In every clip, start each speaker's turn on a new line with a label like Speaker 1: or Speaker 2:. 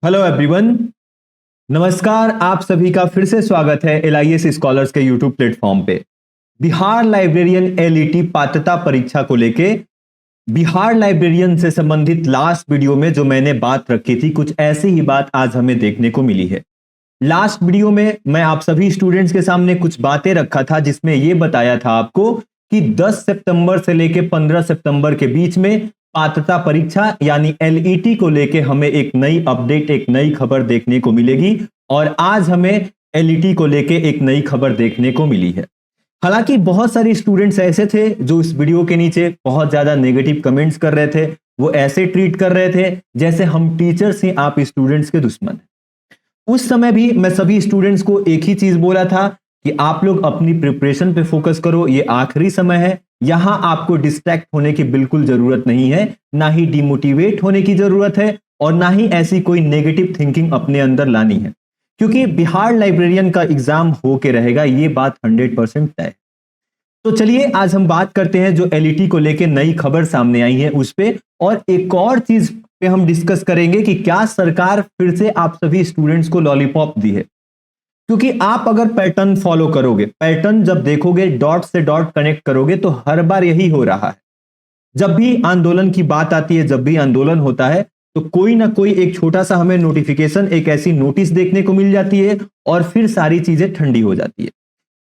Speaker 1: Hello everyone, नमस्कार। आप सभी का फिर से स्वागत है LIS स्कॉलर्स के यूट्यूब प्लेटफॉर्म पे। बिहार लाइब्रेरियन एलईटी पात्रता परीक्षा को लेके बिहार लाइब्रेरियन से संबंधित लास्ट वीडियो में जो मैंने बात रखी थी, कुछ ऐसी ही बात आज हमें देखने को मिली है। लास्ट वीडियो में मैं आप सभी स्टूडेंट्स के सामने कुछ बातें रखा था, जिसमें यह बताया था आपको कि 10 सितंबर से लेकर 15 सितंबर के बीच में पात्रता परीक्षा यानी एलईटी को लेके हमें एक नई अपडेट, एक नई खबर देखने को मिलेगी। और आज हमें एलईटी को लेके एक नई खबर देखने को मिली है। हालांकि बहुत सारे स्टूडेंट्स ऐसे थे जो इस वीडियो के नीचे बहुत ज्यादा नेगेटिव कमेंट्स कर रहे थे। वो ऐसे ट्रीट कर रहे थे जैसे हम टीचर्स ही आप स्टूडेंट्स के दुश्मन हैं। उस समय भी मैं सभी स्टूडेंट्स को एक ही चीज बोला था कि आप लोग अपनी प्रिपरेशन पे फोकस करो, ये आखिरी समय है, यहां आपको डिस्ट्रैक्ट होने की बिल्कुल जरूरत नहीं है, ना ही डिमोटिवेट होने की जरूरत है और ना ही ऐसी कोई नेगेटिव थिंकिंग अपने अंदर लानी है, क्योंकि बिहार लाइब्रेरियन का एग्जाम होके रहेगा, ये बात 100% तय है। तो चलिए आज हम बात करते हैं जो एलईटी को लेके नई खबर सामने आई है उस पे, और एक और चीज पे हम डिस्कस करेंगे कि क्या सरकार फिर से आप सभी स्टूडेंट्स को लॉलीपॉप दी है। क्योंकि आप अगर पैटर्न फॉलो करोगे, पैटर्न जब देखोगे, डॉट से डॉट कनेक्ट करोगे, तो हर बार यही हो रहा है। जब भी आंदोलन की बात आती है, जब भी आंदोलन होता है, तो कोई ना कोई एक छोटा सा हमें नोटिफिकेशन, एक ऐसी नोटिस देखने को मिल जाती है और फिर सारी चीजें ठंडी हो जाती है।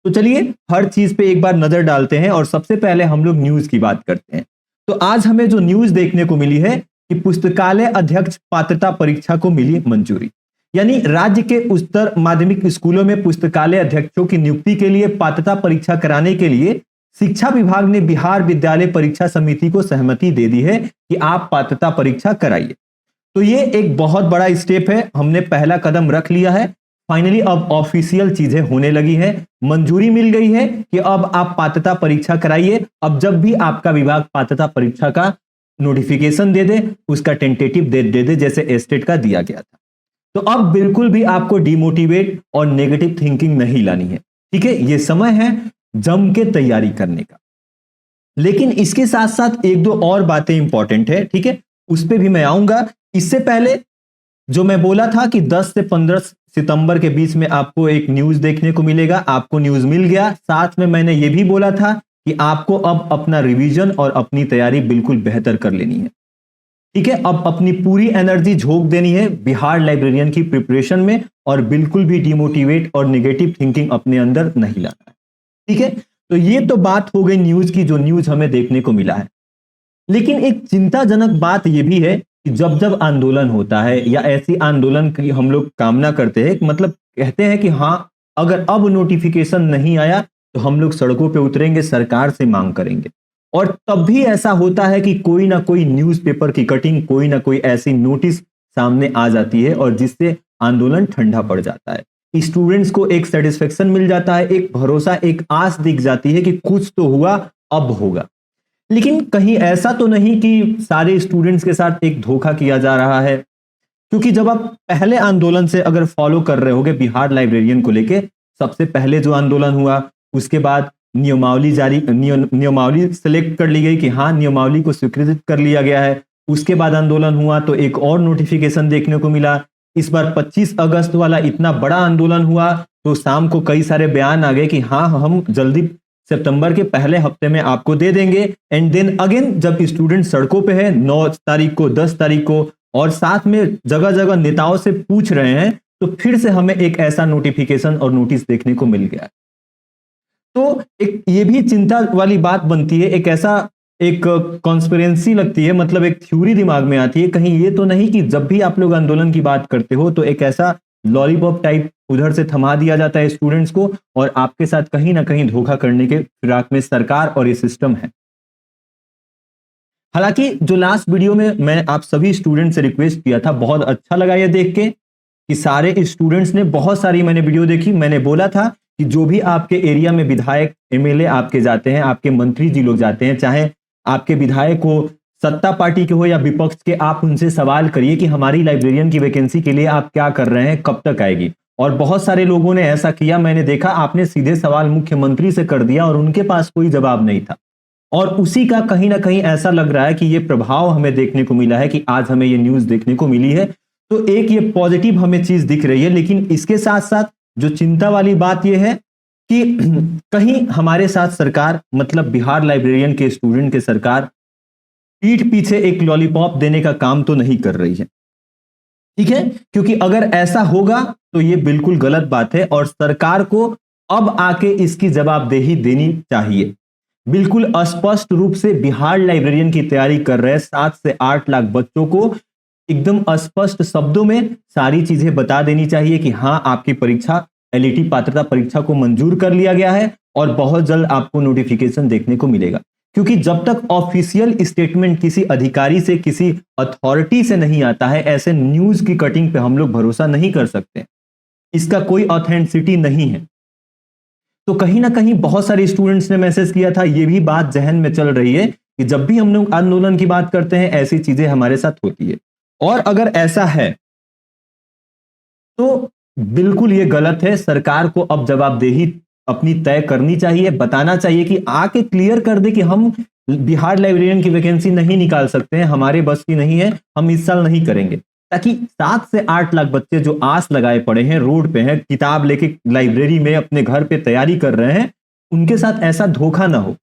Speaker 1: तो चलिए हर चीज पे एक बार नजर डालते हैं और सबसे पहले हम लोग न्यूज की बात करते हैं। तो आज हमें जो न्यूज देखने को मिली है कि पुस्तकालय अध्यक्ष पात्रता परीक्षा को मिली मंजूरी। यानी राज्य के उच्चतर माध्यमिक स्कूलों में पुस्तकालय अध्यक्षों की नियुक्ति के लिए पात्रता परीक्षा कराने के लिए शिक्षा विभाग ने बिहार विद्यालय परीक्षा समिति को सहमति दे दी है कि आप पात्रता परीक्षा कराइए। तो ये एक बहुत बड़ा स्टेप है, हमने पहला कदम रख लिया है। फाइनली अब ऑफिशियल चीजें होने लगी हैं, मंजूरी मिल गई है कि अब आप पात्रता परीक्षा कराइए। अब जब भी आपका विभाग पात्रता परीक्षा का नोटिफिकेशन दे दे, उसका टेंटेटिव डेट दे दे, जैसे एस्टेट का दिया गया था, तो अब बिल्कुल भी आपको डिमोटिवेट और नेगेटिव थिंकिंग नहीं लानी है। ठीक है, ये समय है जम के तैयारी करने का। लेकिन इसके साथ साथ एक दो और बातें इंपॉर्टेंट है, ठीक है, उस पर भी मैं आऊंगा। इससे पहले जो मैं बोला था कि 10 से 15 सितंबर के बीच में आपको एक न्यूज देखने को मिलेगा, आपको न्यूज मिल गया। साथ में मैंने ये भी बोला था कि आपको अब अपना रिवीजन और अपनी तैयारी बिल्कुल बेहतर कर लेनी है। ठीक है, अब अपनी पूरी एनर्जी झोंक देनी है बिहार लाइब्रेरियन की प्रिपरेशन में और बिल्कुल भी डिमोटिवेट और नेगेटिव थिंकिंग अपने अंदर नहीं लाना है। ठीक है, तो ये तो बात हो गई न्यूज की, जो न्यूज हमें देखने को मिला है। लेकिन एक चिंताजनक बात यह भी है कि जब जब आंदोलन होता है या ऐसी आंदोलन की हम लोग कामना करते हैं, मतलब कहते हैं कि हाँ अगर अब नोटिफिकेशन नहीं आया तो हम लोग सड़कों पे उतरेंगे, सरकार से मांग करेंगे। और तब भी ऐसा होता है कि कोई ना कोई न्यूज़पेपर की कटिंग, कोई ना कोई ऐसी नोटिस सामने आ जाती है और जिससे आंदोलन ठंडा पड़ जाता है। स्टूडेंट्स को एक सेटिस्फेक्शन मिल जाता है, एक भरोसा, एक आस दिख जाती है कि कुछ तो हुआ, अब होगा। लेकिन कहीं ऐसा तो नहीं कि सारे स्टूडेंट्स के साथ एक धोखा किया जा रहा है, क्योंकि जब आप पहले आंदोलन से अगर फॉलो कर रहे होगे बिहार लाइब्रेरियन को लेके, सबसे पहले जो आंदोलन हुआ उसके बाद नियमावली सेलेक्ट कर ली गई कि हाँ नियमावली को स्वीकृत कर लिया गया है। उसके बाद आंदोलन हुआ तो एक और नोटिफिकेशन देखने को मिला। इस बार 25 अगस्त वाला इतना बड़ा आंदोलन हुआ तो शाम को कई सारे बयान आ गए कि हाँ हम जल्दी सितंबर के पहले हफ्ते में आपको दे देंगे। एंड देन अगेन जब स्टूडेंट सड़कों पे है 9 तारीख को, 10 तारीख को, और साथ में जगह जगह नेताओं से पूछ रहे हैं, तो फिर से हमें एक ऐसा नोटिफिकेशन और नोटिस देखने को मिल गया। तो एक ये भी चिंता वाली बात बनती है, एक ऐसा एक कॉन्स्पिरेंसी लगती है, मतलब एक थ्योरी दिमाग में आती है, कहीं ये तो नहीं कि जब भी आप लोग आंदोलन की बात करते हो तो एक ऐसा लॉलीपॉप टाइप उधर से थमा दिया जाता है स्टूडेंट्स को और आपके साथ कहीं ना कहीं धोखा करने के फिराक में सरकार और ये सिस्टम है। हालांकि जो लास्ट वीडियो में मैं आप सभी स्टूडेंट से रिक्वेस्ट किया था, बहुत अच्छा लगा ये देख के कि सारे स्टूडेंट्स ने, बहुत सारी मैंने वीडियो देखी। मैंने बोला था कि जो भी आपके एरिया में विधायक, एमएलए आपके जाते हैं, आपके मंत्री जी लोग जाते हैं, चाहे आपके विधायक हो सत्ता पार्टी के हो या विपक्ष के, आप उनसे सवाल करिए कि हमारी लाइब्रेरियन की वैकेंसी के लिए आप क्या कर रहे हैं, कब तक आएगी। और बहुत सारे लोगों ने ऐसा किया, मैंने देखा, आपने सीधे सवाल मुख्यमंत्री से कर दिया और उनके पास कोई जवाब नहीं था। और उसी का कहीं ना कहीं ऐसा लग रहा है कि ये प्रभाव हमें देखने को मिला है कि आज हमें ये न्यूज देखने को मिली है। तो एक ये पॉजिटिव हमें चीज दिख रही है, लेकिन इसके साथ साथ जो चिंता वाली बात यह है कि कहीं हमारे साथ सरकार, मतलब बिहार लाइब्रेरियन के स्टूडेंट के सरकार पीठ पीछे एक लॉलीपॉप देने का काम तो नहीं कर रही है, ठीक है? क्योंकि अगर ऐसा होगा तो ये बिल्कुल गलत बात है और सरकार को अब आके इसकी जवाबदेही देनी चाहिए। बिल्कुल स्पष्ट रूप से बिहार लाइब्रेरियन की तैयारी कर रहे 7 से 8 लाख बच्चों को एकदम स्पष्ट शब्दों में सारी चीजें बता देनी चाहिए कि हाँ, आपकी परीक्षा एलईटी पात्रता परीक्षा को मंजूर कर लिया गया है और बहुत जल्द आपको नोटिफिकेशन देखने को मिलेगा। क्योंकि जब तक ऑफिशियल स्टेटमेंट किसी अधिकारी से, किसी अथॉरिटी से नहीं आता है, ऐसे न्यूज की कटिंग पे हम लोग भरोसा नहीं कर सकते। इसका कोई ऑथेंटिसिटी नहीं है। तो कहीं ना कहीं बहुत सारे स्टूडेंट्स ने मैसेज किया था, ये भी बात जहन में चल रही है कि जब भी हम लोग आंदोलन की बात करते हैं ऐसी चीजें हमारे साथ होती है। और अगर ऐसा है तो बिल्कुल ये गलत है। सरकार को अब जवाबदेही अपनी तय करनी चाहिए, बताना चाहिए कि आके क्लियर कर दे कि हम बिहार लाइब्रेरियन की वैकेंसी नहीं निकाल सकते हैं, हमारे बस की नहीं है, हम इस साल नहीं करेंगे। ताकि 7 से 8 लाख बच्चे जो आस लगाए पड़े हैं, रोड पे हैं, किताब लेके लाइब्रेरी में अपने घर पे तैयारी कर रहे हैं, उनके साथ ऐसा धोखा ना हो।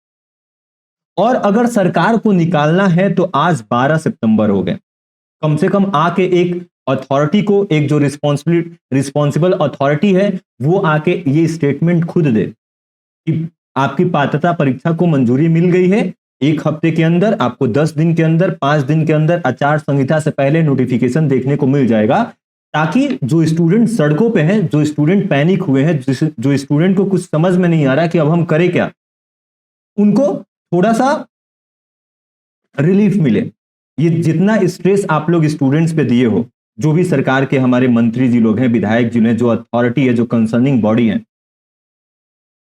Speaker 1: और अगर सरकार को निकालना है तो आज 12 सितंबर हो गए, कम से कम आके एक अथॉरिटी को, एक जो रिस्पॉन्सिबल अथॉरिटी है वो आके ये स्टेटमेंट खुद दे कि आपकी पात्रता परीक्षा को मंजूरी मिल गई है, 1 हफ्ते के अंदर आपको 10 दिन के अंदर, 5 दिन के अंदर आचार संहिता से पहले नोटिफिकेशन देखने को मिल जाएगा। ताकि जो स्टूडेंट सड़कों पे हैं, जो स्टूडेंट पैनिक हुए हैं, जो स्टूडेंट को कुछ समझ में नहीं आ रहा कि अब हम करें क्या, उनको थोड़ा सा रिलीफ मिले। ये जितना स्ट्रेस आप लोग स्टूडेंट्स पे दिए हो, जो भी सरकार के हमारे मंत्री जी लोग हैं, विधायक जी हैं, जो अथॉरिटी है, जो कंसर्निंग बॉडी है,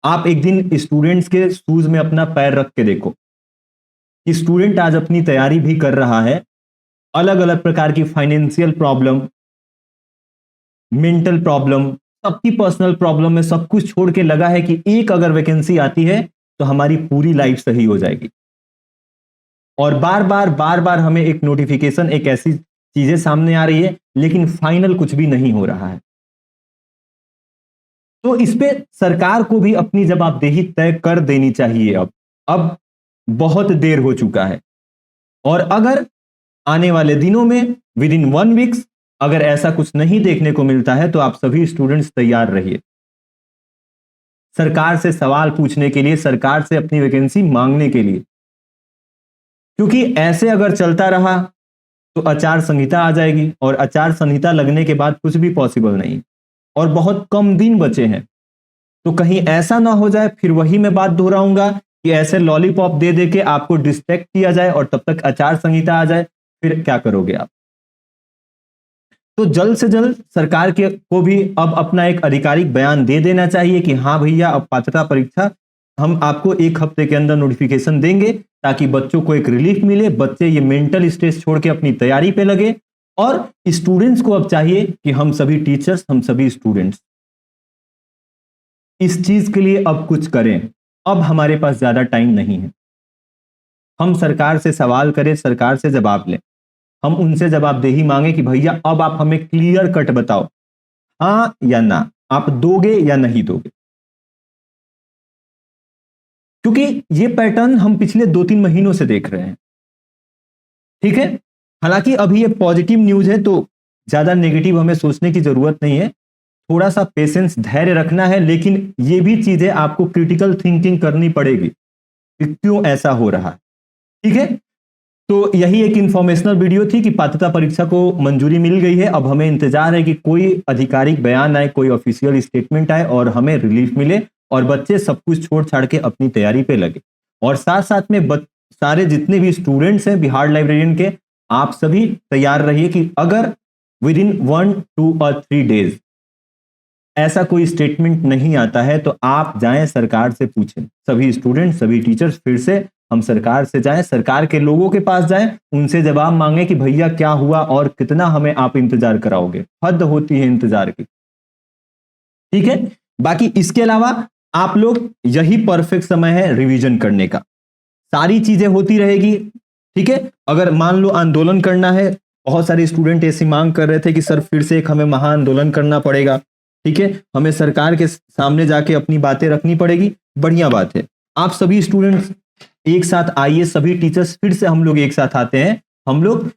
Speaker 1: आप एक दिन स्टूडेंट्स के शूज में अपना पैर रख के देखो कि स्टूडेंट आज अपनी तैयारी भी कर रहा है, अलग अलग प्रकार की फाइनेंशियल प्रॉब्लम, मेंटल प्रॉब्लम, सबकी पर्सनल प्रॉब्लम में सब कुछ छोड़ के लगा है कि एक अगर वैकेंसी आती है तो हमारी पूरी लाइफ सही हो जाएगी। और बार बार हमें एक नोटिफिकेशन, एक ऐसी चीजें सामने आ रही है, लेकिन फाइनल कुछ भी नहीं हो रहा है। तो इस पे सरकार को भी अपनी जवाबदेही तय कर देनी चाहिए। अब बहुत देर हो चुका है। और अगर आने वाले दिनों में विद इन 1 वीक अगर ऐसा कुछ नहीं देखने को मिलता है तो आप सभी स्टूडेंट्स तैयार रहिए सरकार से सवाल पूछने के लिए, सरकार से अपनी वैकेंसी मांगने के लिए। क्योंकि ऐसे अगर चलता रहा तो आचार संहिता आ जाएगी और आचार संहिता लगने के बाद कुछ भी पॉसिबल नहीं और बहुत कम दिन बचे हैं। तो कहीं ऐसा ना हो जाए, फिर वही मैं बात दोहराऊंगा कि ऐसे लॉलीपॉप दे दे के आपको डिस्ट्रैक्ट किया जाए और तब तक आचार संहिता आ जाए, फिर क्या करोगे आप? तो जल्द से जल्द सरकार के को भी अब अपना एक आधिकारिक बयान दे देना चाहिए कि हाँ भैया, अब पात्रता परीक्षा हम आपको 1 हफ्ते के अंदर नोटिफिकेशन देंगे, ताकि बच्चों को एक रिलीफ मिले, बच्चे ये मेंटल स्ट्रेस छोड़ के अपनी तैयारी पे लगे। और स्टूडेंट्स को अब चाहिए कि हम सभी टीचर्स, हम सभी स्टूडेंट्स इस चीज के लिए अब कुछ करें। अब हमारे पास ज्यादा टाइम नहीं है। हम सरकार से सवाल करें, सरकार से जवाब लें, हम उनसे जवाबदेही मांगे कि भैया अब आप हमें क्लियर कट बताओ, हाँ या ना, आप दोगे या नहीं दोगे। क्योंकि ये पैटर्न हम पिछले 2-3 महीनों से देख रहे हैं, ठीक है। हालांकि अभी ये पॉजिटिव न्यूज है तो ज्यादा नेगेटिव हमें सोचने की जरूरत नहीं है, थोड़ा सा पेशेंस, धैर्य रखना है। लेकिन ये भी चीजें आपको क्रिटिकल थिंकिंग करनी पड़ेगी कि क्यों ऐसा हो रहा है, ठीक है। तो यही एक इंफॉर्मेशनल वीडियो थी कि पात्रता परीक्षा को मंजूरी मिल गई है। अब हमें इंतजार है कि कोई आधिकारिक बयान आए, कोई ऑफिशियल स्टेटमेंट आए और हमें रिलीफ मिले और बच्चे सब कुछ छोड़ छाड़ के अपनी तैयारी पे लगे। और साथ साथ में सारे जितने भी स्टूडेंट्स हैं बिहार लाइब्रेरियन के, आप सभी तैयार रहिए कि अगर विद इन 1, 2 और 3 डेज ऐसा कोई स्टेटमेंट नहीं आता है तो आप जाएं सरकार से पूछें। सभी स्टूडेंट, सभी टीचर्स फिर से हम सरकार से जाएं, सरकार के लोगों के पास जाएं, उनसे जवाब मांगे कि भैया क्या हुआ और कितना हमें आप इंतजार कराओगे। हद होती है इंतजार की, ठीक है। बाकी इसके अलावा आप लोग, यही परफेक्ट समय है रिवीजन करने का। सारी चीजें होती रहेगी, ठीक है। अगर मान लो आंदोलन करना है बहुत सारे स्टूडेंट ऐसी मांग कर रहे थे कि सर फिर से एक हमें महाआंदोलन करना पड़ेगा, ठीक है, हमें सरकार के सामने जाके अपनी बातें रखनी पड़ेगी। बढ़िया बात है, आप सभी स्टूडेंट्स एक साथ आइए, सभी टीचर्स फिर से हम लोग एक साथ आते हैं, हम लोग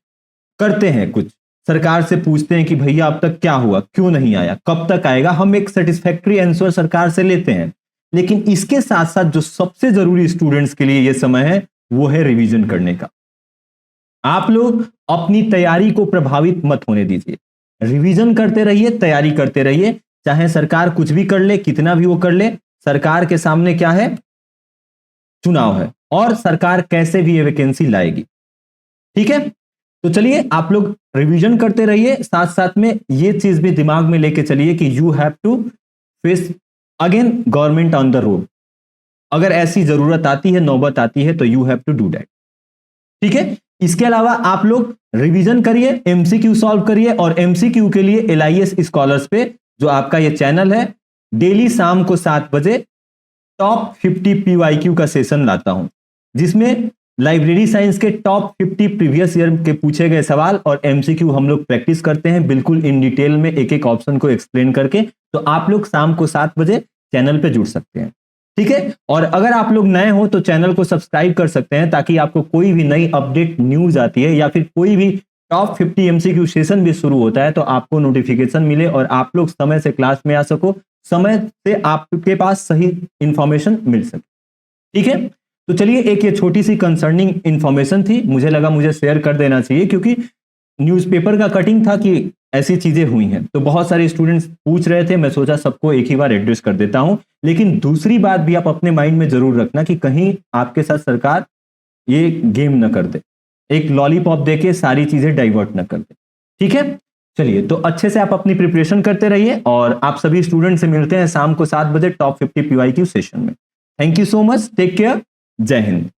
Speaker 1: करते हैं कुछ, सरकार से पूछते हैं कि भैया अब तक क्या हुआ, क्यों नहीं आया, कब तक आएगा, हम एक सेटिस्फैक्टरी आंसर सरकार से लेते हैं। लेकिन इसके साथ साथ जो सबसे जरूरी स्टूडेंट्स के लिए यह समय है वो है रिवीजन करने का। आप लोग अपनी तैयारी को प्रभावित मत होने दीजिए, रिवीजन करते रहिए, तैयारी करते रहिए, चाहे सरकार कुछ भी कर ले, कितना भी वो कर ले, सरकार के सामने क्या है, चुनाव है, और सरकार कैसे भी ये वैकेंसी लाएगी, ठीक है। तो चलिए आप लोग रिवीजन करते रहिए, साथ साथ में ये चीज भी दिमाग में लेके चलिए कि you have to face again government on the road. अगर ऐसी जरूरत आती है, नौबत आती है, तो you have to do that, ठीक है। इसके अलावा आप लोग रिवीजन करिए, एमसीक्यू सॉल्व करिए, और एमसीक्यू के लिए एलआईएस स्कॉलर्स पे जो आपका ये चैनल है, डेली शाम को 7 बजे टॉप 50 पीवाईक्यू का सेशन लाता हूं, जिसमें लाइब्रेरी साइंस के टॉप 50 प्रीवियस ईयर के पूछे गए सवाल और एमसीक्यू हम लोग प्रैक्टिस करते हैं, बिल्कुल इन डिटेल में एक एक ऑप्शन को एक्सप्लेन करके। तो आप लोग शाम को 7 बजे चैनल पे जुड़ सकते हैं, ठीक है। और अगर आप लोग नए हो तो चैनल को सब्सक्राइब कर सकते हैं, ताकि आपको कोई भी नई अपडेट न्यूज आती है या फिर कोई भी टॉप 50 एमसीक्यू सेशन भी शुरू होता है तो आपको नोटिफिकेशन मिले और आप लोग समय से क्लास में आ सको, समय से आपके पास सही इंफॉर्मेशन मिल सके, ठीक है। तो चलिए एक ये छोटी सी कंसर्निंग इंफॉर्मेशन थी, मुझे लगा मुझे शेयर कर देना चाहिए, क्योंकि न्यूज़पेपर का कटिंग था कि ऐसी चीजें हुई हैं, तो बहुत सारे स्टूडेंट्स पूछ रहे थे, मैं सोचा सबको एक ही बार एड्रेस कर देता हूं। लेकिन दूसरी बात भी आप अपने माइंड में जरूर रखना कि कहीं आपके साथ सरकार ये गेम न कर दे, एक लॉलीपॉप देके सारी चीजें डाइवर्ट न कर दे, ठीक है। चलिए, तो अच्छे से आप अपनी प्रिपरेशन करते रहिए, और आप सभी स्टूडेंट से मिलते हैं शाम को 7 बजे टॉप 50 पीवाईक्यू सेशन में। Thank you so much, take care, जय हिंद।